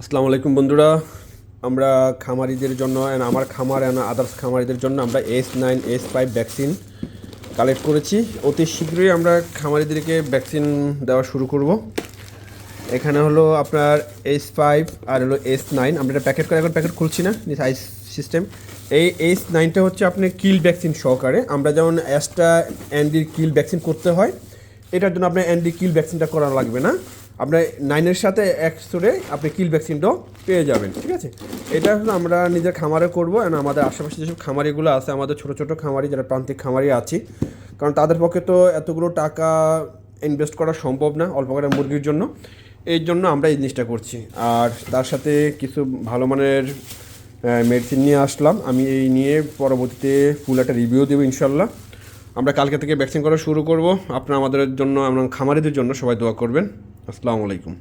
আসসালামু আলাইকুম বন্ধুরা, আমরা খামারিদের জন্য আমার খামার আদার্স খামারিদের জন্য আমরা S9 S5 ভ্যাকসিন কালেক্ট করেছি। অতি শীঘ্রই আমরা খামারিদেরকে ভ্যাকসিন দেওয়া শুরু করব। এখানে হলো আপনার S5 আর হলো S9। আমরা এটা প্যাকেট করে এখন প্যাকেট খুলছি না, সাইজ সিস্টেম। এই S9টা হচ্ছে আপনি কিল ভ্যাকসিন সহকারে। আমরা যেমন অ্যাস্ট্রা অ্যান্ডির কিল ভ্যাকসিন করতে হয়, এটার জন্য আপনার অ্যান্ডি কিল ভ্যাকসিনটা করা লাগবে না। আপনার 9-এর সাথে একসরে আপনি কিল ভ্যাকসিনটাও পেয়ে যাবেন, ঠিক আছে। এটা হলো আমরা নিজের খামারে করবো, এবং আমাদের আশেপাশে যেসব খামারিগুলো আছে, আমাদের ছোটো ছোটো খামারি যারা প্রান্তিক খামারি আছি, কারণ তাদের পক্ষে তো এতগুলো টাকা ইনভেস্ট করা সম্ভব না অল্প করে মুরগির জন্য। এই জন্য আমরা এই জিনিসটা করছি। আর তার সাথে কিছু ভালো মানের মেডিসিন নিয়ে আসলাম। আমি এই নিয়ে পরবর্তীতে ফুল একটা রিভিউ দেবো ইনশাল্লাহ। আমরা কালকে থেকে ভ্যাকসিন করা শুরু করব। আপনারা আমাদের জন্য, আমরা খামারিদের জন্য সবাই দোয়া করবেন। আসসালামু আলাইকুম।